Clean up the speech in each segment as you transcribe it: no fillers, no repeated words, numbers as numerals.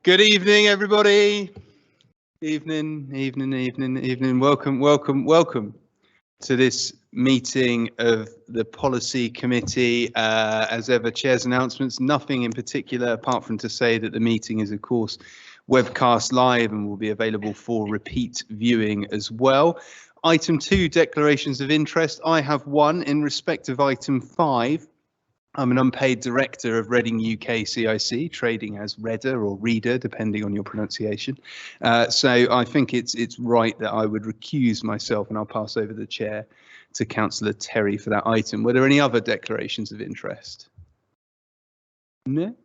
Good evening, everybody. Evening. Welcome to this meeting of the Policy Committee. As ever, Chair's announcements, nothing in particular apart from to say that the meeting is, of course, webcast live and will be available for repeat viewing as well. Item 2, declarations of interest. I have one in respect of item 5. I'm an unpaid director of Reading UK CIC, trading as Redder or Reader, depending on your pronunciation. So I think it's right that I would recuse myself, and I'll pass over the chair to Councillor Terry for that item. Were there any other declarations of interest? No?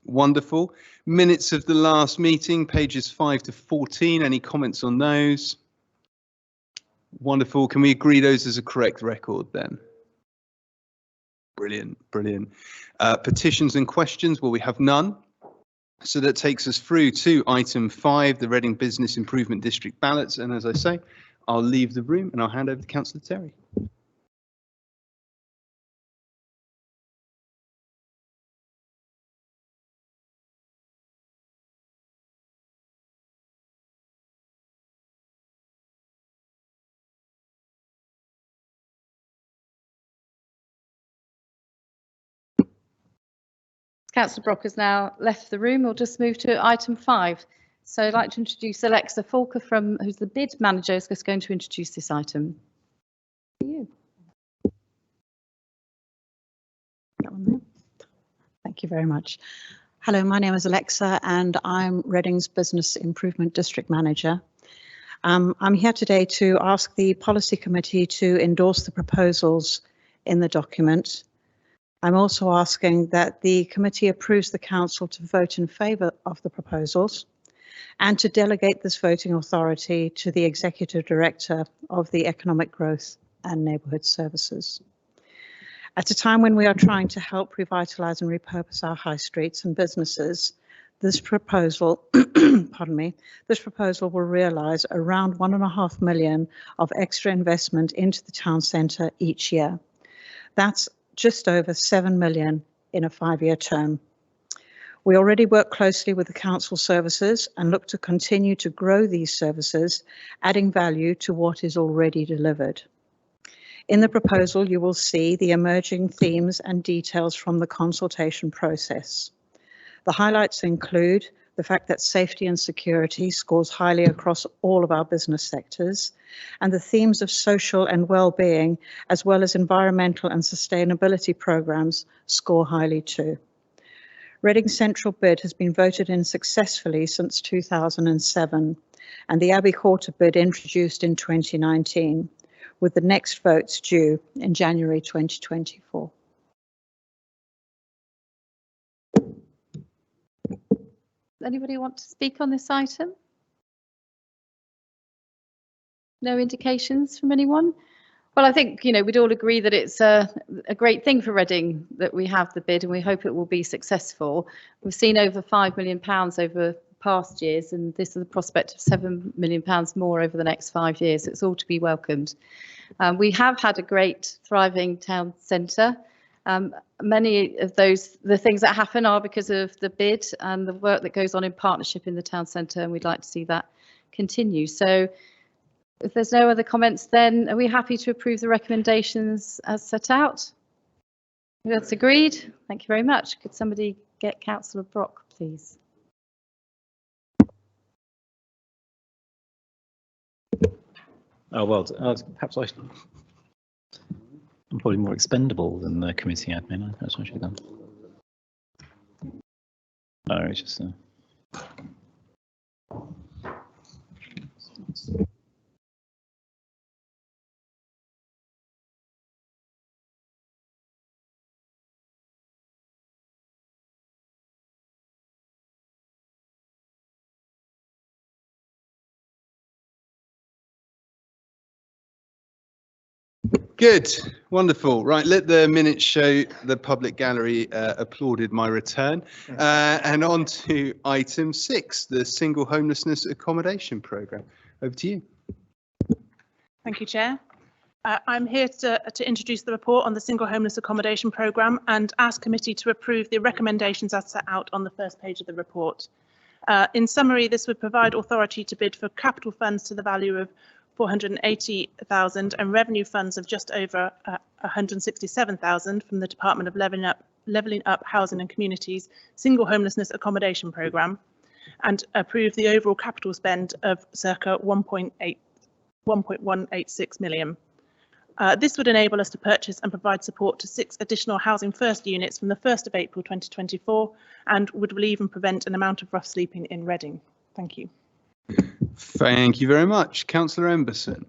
Wonderful. Minutes of the last meeting, pages 5 to 14. Any comments on those? Wonderful. Can we agree those as a correct record then? Brilliant. Petitions and questions, well, we have none. So that takes us through to item 5, the Reading Business Improvement District ballots. And as I say, I'll leave the room and I'll hand over to Councillor Terry. Councillor Brock has now left the room. We'll just move to item 5. So I'd like to introduce Alexa Falker, who's the bid manager, is going to introduce this item. You. Thank you very much. Hello, my name is Alexa and I'm Reading's Business Improvement District Manager. I'm here today to ask the Policy Committee to endorse the proposals in the document. I'm also asking that the committee approves the council to vote in favour of the proposals and to delegate this voting authority to the Executive Director of the Economic Growth and Neighbourhood Services. At a time when we are trying to help revitalise and repurpose our high streets and businesses, this proposal, this proposal will realise around £1.5 million of extra investment into the town centre each year. That's just over £7 million in a 5-year term. We already work closely with the council services and look to continue to grow these services, adding value to what is already delivered. In the proposal, you will see the emerging themes and details from the consultation process. The highlights include the fact that safety and security scores highly across all of our business sectors, and the themes of social and well-being, as well as environmental and sustainability programmes, score highly too. Reading Central bid has been voted in successfully since 2007, and the Abbey Quarter bid introduced in 2019, with the next votes due in January 2024. Anybody want to speak on this item? No indications from anyone? Well, I think, we'd all agree that it's a great thing for Reading that we have the bid, and we hope it will be successful. We've seen over £5 million over past years, and this is the prospect of £7 million more over the next 5 years. It's all to be welcomed. We have had a great, thriving town centre. Many of the things that happen are because of the bid and the work that goes on in partnership in the town centre, and we'd like to see that continue. So if there's no other comments, then are we happy to approve the recommendations as set out? That's agreed. Thank you very much. Could somebody get Councillor Brock, please? Oh, well, perhaps I'm probably more expendable than the committee admin. That's what I should have done. Oh, it's just Good, wonderful. Right, let the minutes show the public gallery applauded my return. And on to item 6, the single homelessness accommodation programme. Over to you. Thank you, Chair. I'm here to introduce the report on the single homeless accommodation programme and ask committee to approve the recommendations as set out on the first page of the report. In summary, this would provide authority to bid for capital funds to the value of 480,000 and revenue funds of just over 167,000 from the Department of Levelling Up Housing and Communities Single Homelessness Accommodation Programme, and approve the overall capital spend of circa 1.186 million. This would enable us to purchase and provide support to 6 additional Housing First units from the 1st of April 2024 and would relieve and prevent an amount of rough sleeping in Reading. Thank you. Thank you very much. Councillor Emberson.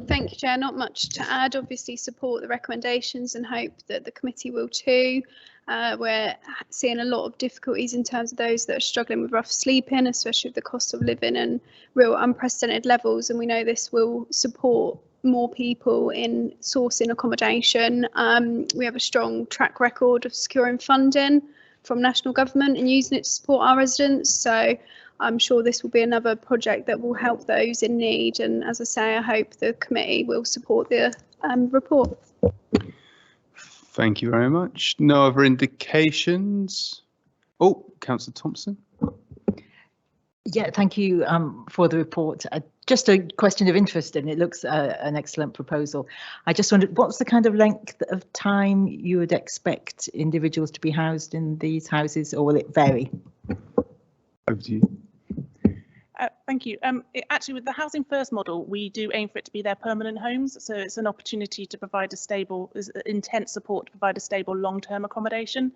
Thank you, Chair. Not much to add. Obviously support the recommendations and hope that the committee will too. We're seeing a lot of difficulties in terms of those that are struggling with rough sleeping, especially with the cost of living and real unprecedented levels. And we know this will support more people in sourcing accommodation. We have a strong track record of securing funding from national government and using it to support our residents. So I'm sure this will be another project that will help those in need. And as I say, I hope the committee will support the report. Thank you very much. No other indications? Oh, Councillor Thompson. Yeah, thank you for the report. Just a question of interest, and it looks an excellent proposal. I just wondered, what's the kind of length of time you would expect individuals to be housed in these houses, or will it vary? Over to you. Thank you. Actually, with the Housing First model, we do aim for it to be their permanent homes. So it's an opportunity to provide a stable, intense support to provide a stable long-term accommodation.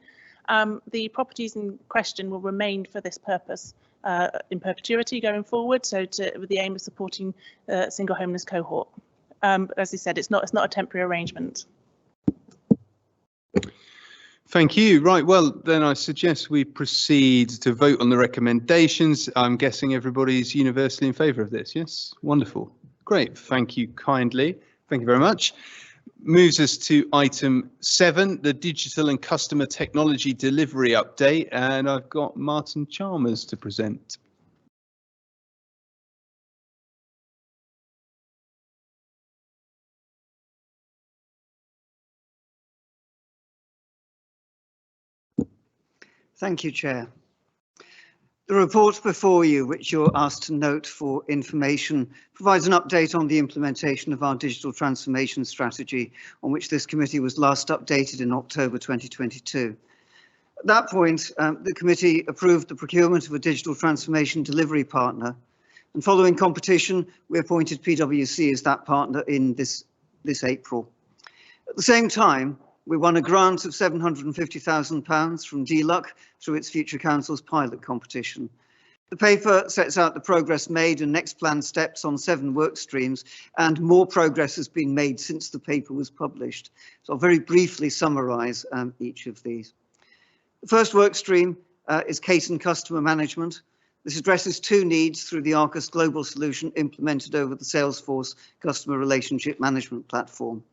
The properties in question will remain for this purpose in perpetuity going forward. So with the aim of supporting single homeless cohort. As I said, it's not a temporary arrangement. Thank you. Right, well, then I suggest we proceed to vote on the recommendations. I'm guessing everybody's universally in favour of this, yes? Wonderful. Great, thank you kindly. Thank you very much. Moves us to item 7, the Digital and Customer Technology Delivery Update, and I've got Martin Chalmers to present. Thank you, Chair. The report before you, which you're asked to note for information, provides an update on the implementation of our digital transformation strategy, on which this committee was last updated in October 2022. At that point, the committee approved the procurement of a digital transformation delivery partner, and following competition, we appointed PwC as that partner in this April. At the same time, we won a grant of £750,000 from DLUC through its Future Council's pilot competition. The paper sets out the progress made and next planned steps on 7 work streams, and more progress has been made since the paper was published. So I'll very briefly summarise each of these. The first work stream is case and customer management. This addresses 2 needs through the Arcus global solution implemented over the Salesforce customer relationship management platform.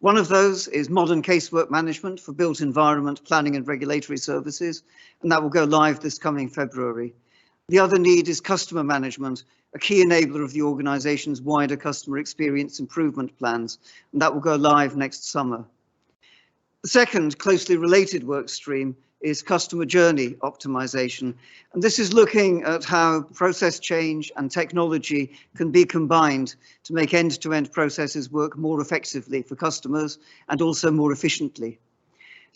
One of those is modern casework management for built environment planning and regulatory services, and that will go live this coming February. The other need is customer management, a key enabler of the organisation's wider customer experience improvement plans, and that will go live next summer. The second closely related work stream is customer journey optimization, and this is looking at how process change and technology can be combined to make end-to-end processes work more effectively for customers and also more efficiently.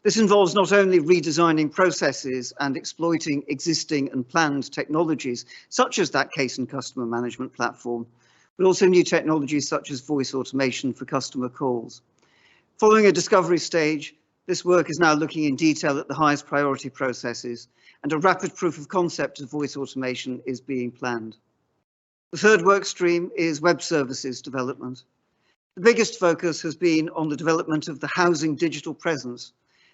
This involves not only redesigning processes and exploiting existing and planned technologies, such as that case and customer management platform, but also new technologies such as voice automation for customer calls. Following a discovery stage, this work is now looking in detail at the highest priority processes, and a rapid proof of concept of voice automation is being planned. The third work stream is web services development. The biggest focus has been on the development of the housing digital presence,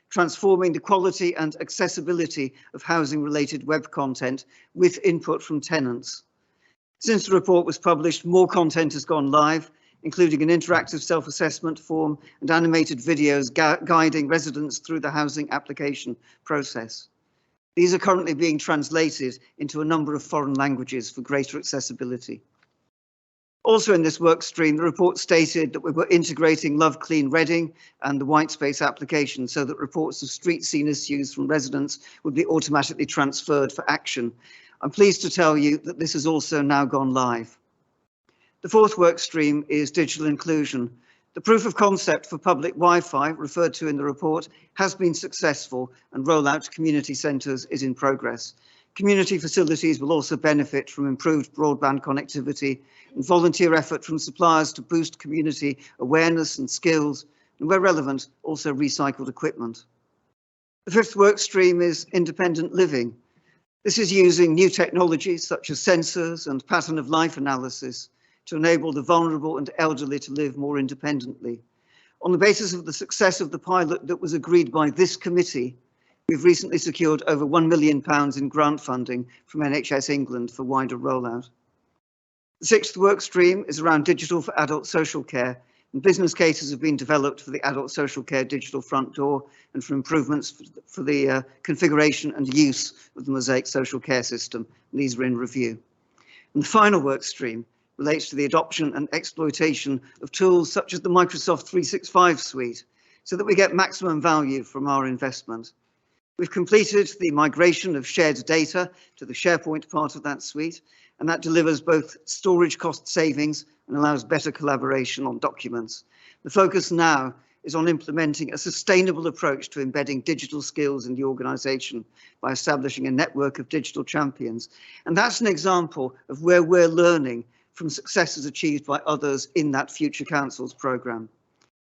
transforming the quality and accessibility of housing related web content with input from tenants. Since the report was published, more content has gone live, including an interactive self-assessment form and animated videos guiding residents through the housing application process. These are currently being translated into a number of foreign languages for greater accessibility. Also in this work stream, the report stated that we were integrating Love Clean Reading and the Whitespace application so that reports of street scene issues from residents would be automatically transferred for action. I'm pleased to tell you that this has also now gone live. The fourth work stream is digital inclusion. The proof of concept for public Wi-Fi, referred to in the report, has been successful and rollout to community centres is in progress. Community facilities will also benefit from improved broadband connectivity and volunteer effort from suppliers to boost community awareness and skills, and where relevant, also recycled equipment. The fifth work stream is independent living. This is using new technologies such as sensors and pattern of life analysis to enable the vulnerable and elderly to live more independently. On the basis of the success of the pilot that was agreed by this committee, we've recently secured over £1 million in grant funding from NHS England for wider rollout. The sixth work stream is around digital for adult social care, and business cases have been developed for the adult social care digital front door and for improvements for the configuration and use of the Mosaic social care system. And these are in review. And the final work stream relates to the adoption and exploitation of tools such as the Microsoft 365 suite, so that we get maximum value from our investment. We've completed the migration of shared data to the SharePoint part of that suite, and that delivers both storage cost savings and allows better collaboration on documents. The focus now is on implementing a sustainable approach to embedding digital skills in the organisation by establishing a network of digital champions. And that's an example of where we're learning from successes achieved by others in that Future Councils programme.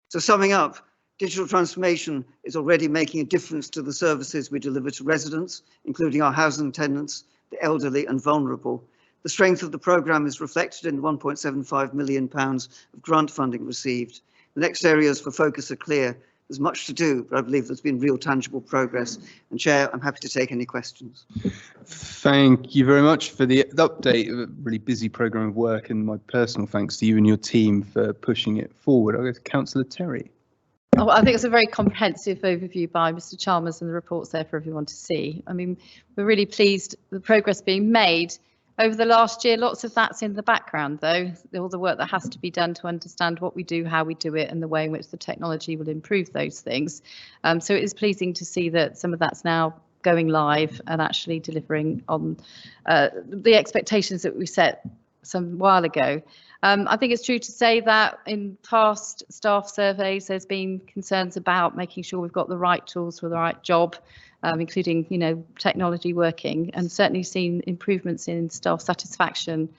So summing up, digital transformation is already making a difference to the services we deliver to residents, including our housing tenants, the elderly and vulnerable. The strength of the programme is reflected in the £1.75 million of grant funding received. The next areas for focus are clear. There's much to do, but I believe there's been real tangible progress. And Chair, I'm happy to take any questions. Thank you very much for the update. A really busy programme of work, and my personal thanks to you and your team for pushing it forward. I'll go to Councillor Terry. Oh, I think it's a very comprehensive overview by Mr. Chalmers, and the report's there for everyone to see. I mean, we're really pleased with the progress being made. Over the last year, lots of that's in the background, though, all the work that has to be done to understand what we do, how we do it, and the way in which the technology will improve those things. So it is pleasing to see that some of that's now going live and actually delivering on the expectations that we set some while ago. I think it's true to say that in past staff surveys, there's been concerns about making sure we've got the right tools for the right job, including, you know, technology working, and certainly seen improvements in staff satisfaction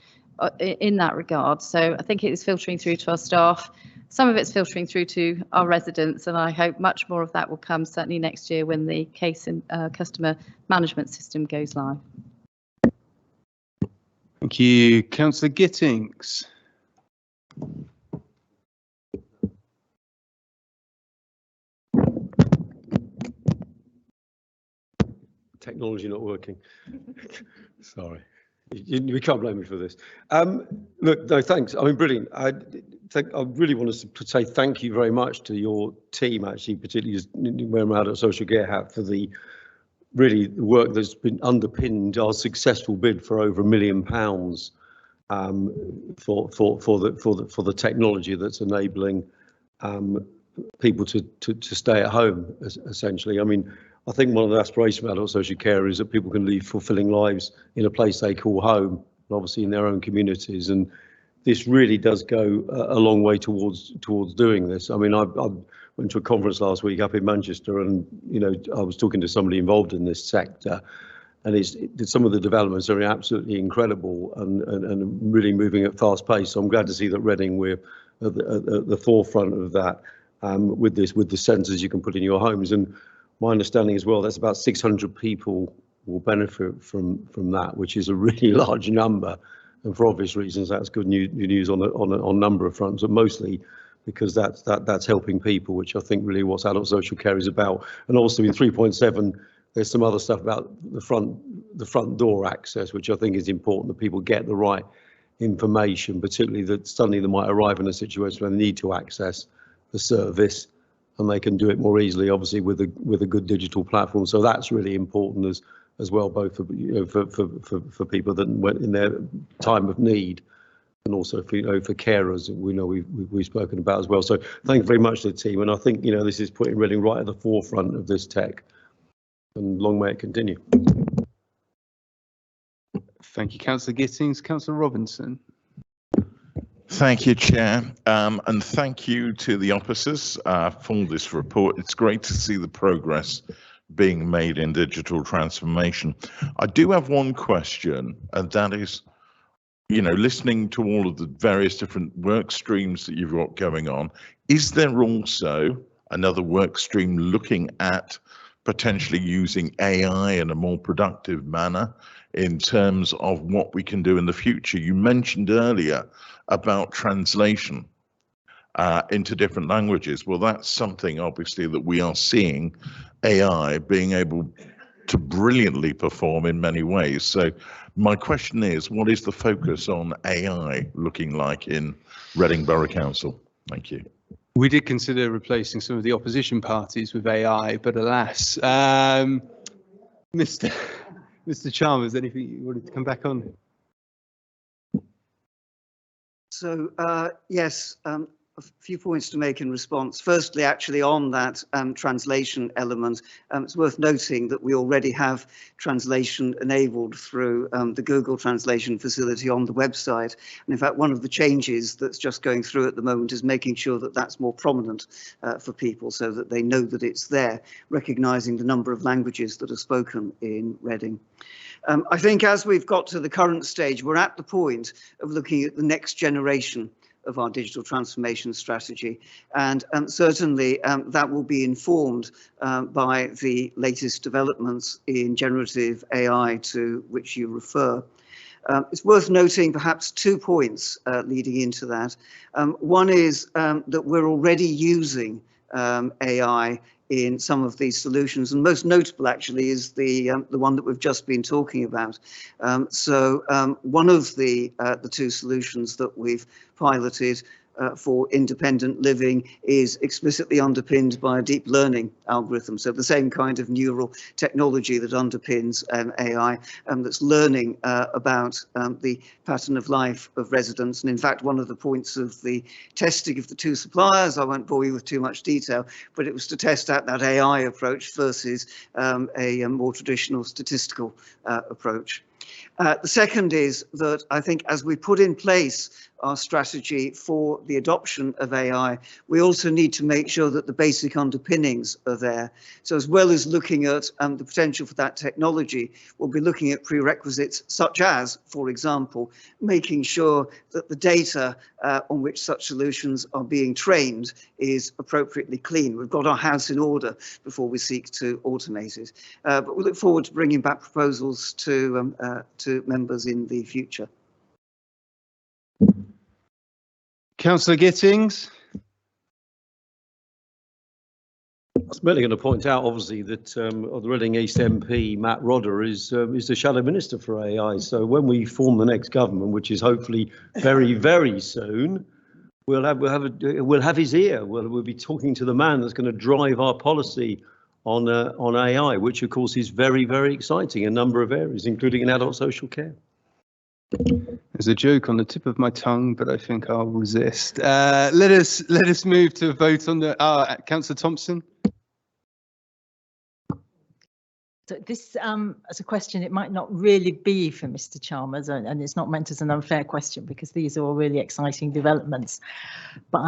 in that regard. So I think it is filtering through to our staff. Some of it's filtering through to our residents, and I hope much more of that will come certainly next year when the case and customer management system goes live. Thank you, Councillor Gittings. Technology not working. Sorry, we can't blame me for this. Look, no, thanks. I mean, brilliant. I really want to say thank you very much to your team, actually, particularly wearing my adult social care hat, for the really the work that's been underpinned our successful bid for over £1 million for the technology that's enabling people to stay at home, essentially. I mean, I think one of the aspirations of adult social care is that people can lead fulfilling lives in a place they call home, and obviously in their own communities. And this really does go a long way towards doing this. I mean, I went to a conference last week up in Manchester, and you know, I was talking to somebody involved in this sector, and some of the developments are absolutely incredible and really moving at fast pace. So I'm glad to see that Reading, we're at the forefront of that with the sensors you can put in your homes. And my understanding as well, that's about 600 people will benefit from that, which is a really large number. And for obvious reasons, that's good news on a number of fronts, but mostly because that's helping people, which I think really what adult social care is about. And also in 3.7, there's some other stuff about the front door access, which I think is important, that people get the right information, particularly that suddenly they might arrive in a situation where they need to access the service, and they can do it more easily, obviously with a good digital platform. So that's really important as well, both for, you know, for people that went in their time of need, and also for, you know, for carers, we know we've spoken about as well. So thank you very much to the team, and I think, you know, this is putting Reading right at the forefront of this tech, and long may it continue. Thank you, Councillor Gittings. Councillor Robinson. Thank you, Chair, and thank you to the officers for this report. It's great to see the progress being made in digital transformation. I do have one question, and that is, you know, listening to all of the various different work streams that you've got going on, is there also another work stream looking at potentially using AI in a more productive manner in terms of what we can do in the future? You mentioned earlier about translation into different languages. Well, that's something obviously that we are seeing AI being able to brilliantly perform in many ways. So my question is, what is the focus on AI looking like in Reading Borough Council? Thank you. We did consider replacing some of the opposition parties with AI, but alas, Mr. Chalmers, anything you wanted to come back on? So yes, a few points to make in response. Firstly, actually on that translation element, it's worth noting that we already have translation enabled through the Google translation facility on the website. And in fact, one of the changes that's just going through at the moment is making sure that that's more prominent for people so that they know that it's there, recognising the number of languages that are spoken in Reading. I think as we've got to the current stage, we're at the point of looking at the next generation of our digital transformation strategy, and certainly that will be informed by the latest developments in generative AI to which you refer. It's worth noting perhaps 2 points leading into that. One is that we're already using AI in some of these solutions, and most notable actually is the one that we've just been talking about. One of the 2 solutions that we've piloted for independent living is explicitly underpinned by a deep learning algorithm. So the same kind of neural technology that underpins AI that's learning about the pattern of life of residents. And in fact, one of the points of the testing of the 2 suppliers, I won't bore you with too much detail, but it was to test out that AI approach versus a more traditional statistical approach. The second is that I think as we put in place our strategy for the adoption of AI, we also need to make sure that the basic underpinnings are there. So as well as looking at the potential for that technology, we'll be looking at prerequisites such as, for example, making sure that the data on which such solutions are being trained is appropriately clean. We've got our house in order before we seek to automate it. But we look forward to bringing back proposals to members in the future. Councillor Gittings. I was merely going to point out, obviously, that the Reading East MP, Matt Rodder, is the Shadow Minister for AI. So when we form the next government, which is hopefully very, very soon, we'll have his ear. We'll be talking to the man that's going to drive our policy on AI, which of course is very, very exciting in a number of areas, including in adult social care. There's a joke on the tip of my tongue, but I think I'll resist. Let us move to a vote on the Councillor Thompson. So this, as a question, it might not really be for Mr. Chalmers, and it's not meant as an unfair question because these are all really exciting developments. But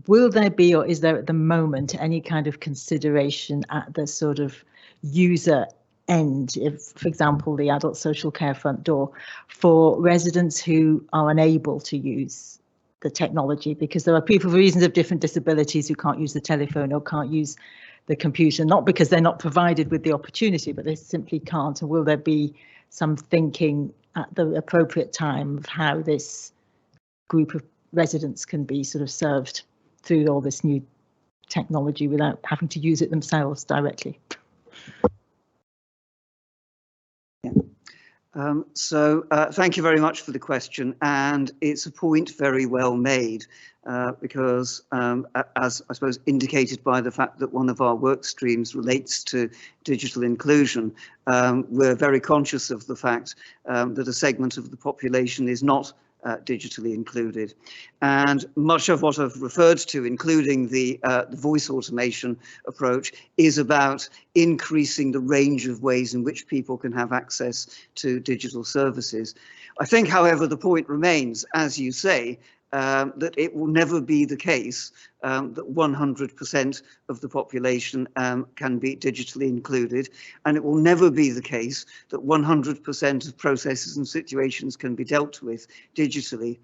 will there be, or is there at the moment, any kind of consideration at the sort of user end, if, for example, the adult social care front door, for residents who are unable to use the technology? Because there are people for reasons of different disabilities who can't use the telephone or can't use the computer, not because they're not provided with the opportunity, but they simply can't. And will there be some thinking at the appropriate time of how this group of residents can be sort of served through all this new technology without having to use it themselves directly? Thank you very much for the question, and it's a point very well made because as I suppose indicated by the fact that one of our work streams relates to digital inclusion, we're very conscious of the fact that a segment of the population is not digitally included. And much of what I've referred to, including the voice automation approach, is about increasing the range of ways in which people can have access to digital services. I think, however, the point remains, as you say, that it will never be the case that 100% of the population can be digitally included, and it will never be the case that 100% of processes and situations can be dealt with digitally.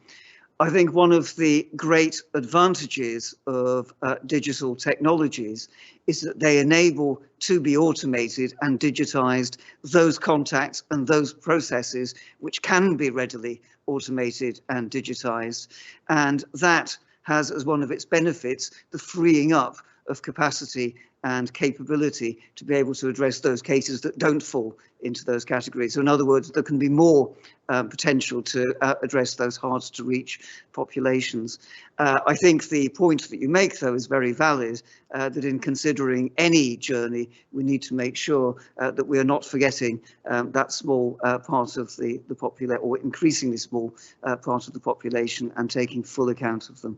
I think one of the great advantages of digital technologies is that they enable to be automated and digitized those contacts and those processes which can be readily automated and digitized. And that has as one of its benefits the freeing up of capacity and capability to be able to address those cases that don't fall into those categories. So in other words, there can be more potential to address those hard to reach populations. I think the point that you make, though, is very valid, that in considering any journey, we need to make sure that we are not forgetting that small part of the population, or increasingly small part of the population, and taking full account of them.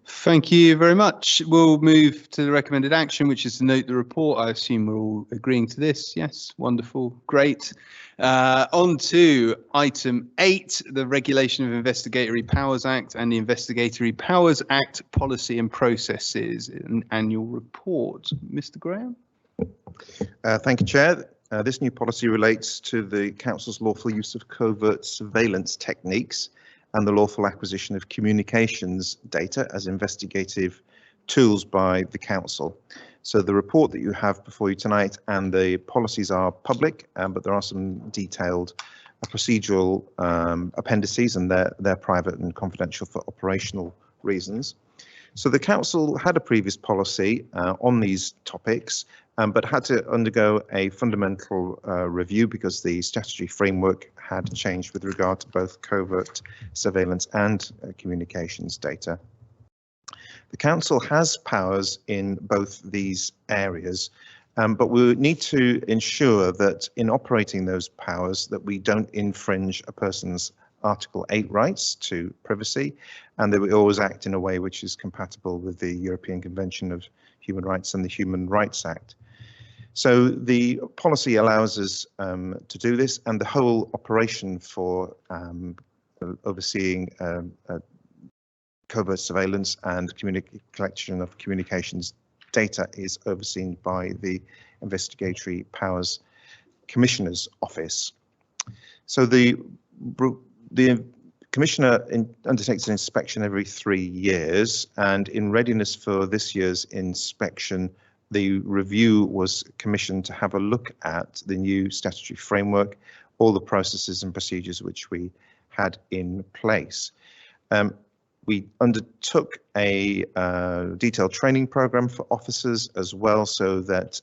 Thank you very much. We'll move to the recommended action, which is to note the report. I assume we're all agreeing to this. Yes, wonderful, great. On to item 8, the Regulation of Investigatory Powers Act and the Investigatory Powers Act Policy and Processes, an annual report. Mr. Graham. Thank you, Chair. This new policy relates to the Council's lawful use of covert surveillance techniques and the lawful acquisition of communications data as investigative tools by the Council. So the report that you have before you tonight and the policies are public, but there are some detailed procedural appendices, and they're private and confidential for operational reasons. So the Council had a previous policy on these topics, but had to undergo a fundamental review because the statutory framework had changed with regard to both covert surveillance and communications data. The Council has powers in both these areas, but we need to ensure that in operating those powers that we don't infringe a person's Article 8 rights to privacy, and that we always act in a way which is compatible with the European Convention of Human Rights and the Human Rights Act. So the policy allows us to do this, and the whole operation for overseeing covert surveillance and collection of communications data is overseen by the Investigatory Powers Commissioner's Office. So the Commissioner undertakes an inspection every 3 years, and in readiness for this year's inspection, the review was commissioned to have a look at the new statutory framework, all the processes and procedures which we had in place. We undertook a detailed training program for officers as well, so that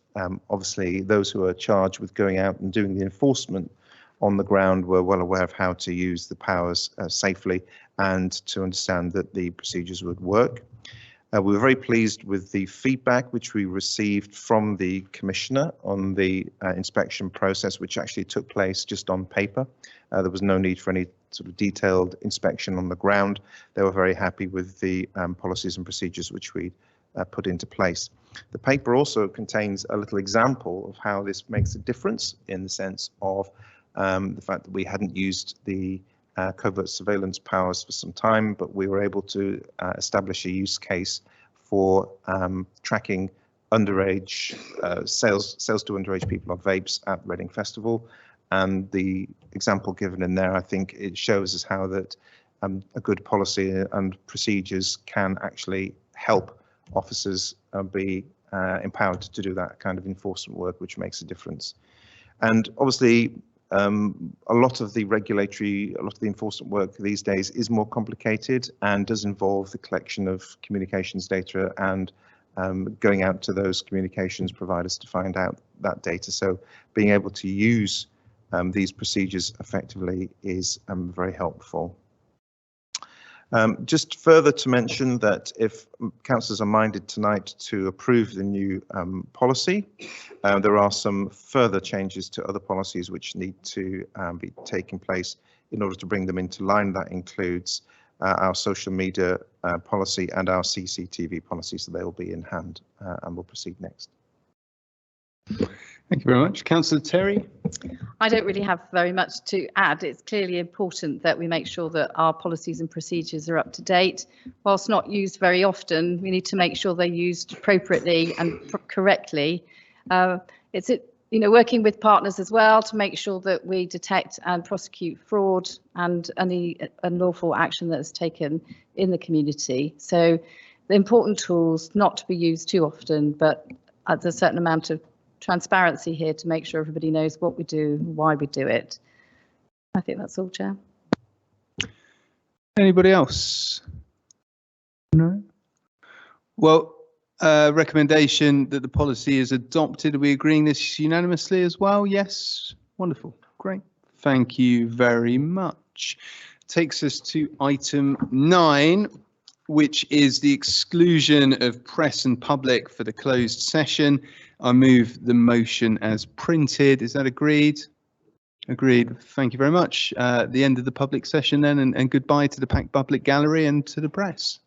obviously those who are charged with going out and doing the enforcement on the ground were well aware of how to use the powers safely and to understand that the procedures would work. We were very pleased with the feedback which we received from the Commissioner on the inspection process, which actually took place just on paper. There was no need for any sort of detailed inspection on the ground. They were very happy with the policies and procedures which we put into place. The paper also contains a little example of how this makes a difference, in the sense of the fact that we hadn't used the covert surveillance powers for some time, but we were able to establish a use case for tracking underage sales to underage people of vapes at Reading Festival. And the example given in there, I think it shows us how that a good policy and procedures can actually help officers be empowered to do that kind of enforcement work, which makes a difference. And obviously, a lot of the enforcement work these days is more complicated and does involve the collection of communications data and going out to those communications providers to find out that data. So being able to use these procedures effectively is very helpful. Just further to mention that if councillors are minded tonight to approve the new policy, there are some further changes to other policies which need to be taking place in order to bring them into line. That includes our social media policy and our CCTV policy, so they will be in hand, and we'll proceed next. Thank you very much. Councillor Terry. I don't really have very much to add. It's clearly important that we make sure that our policies and procedures are up to date. Whilst not used very often, we need to make sure they're used appropriately and correctly. Working with partners as well to make sure that we detect and prosecute fraud and any unlawful action that is taken in the community. So the important tools not to be used too often, but there's a certain amount of transparency here to make sure everybody knows what we do, why we do it. I think that's all, Chair. Anybody else? No? Well, recommendation that the policy is adopted. Are we agreeing this unanimously as well? Yes. Wonderful. Great. Thank you very much. Takes us to item 9, which is the exclusion of press and public for the closed session. I move the motion as printed. Is that agreed? Agreed. Thank you very much. The end of the public session then, and goodbye to the packed public gallery and to the press.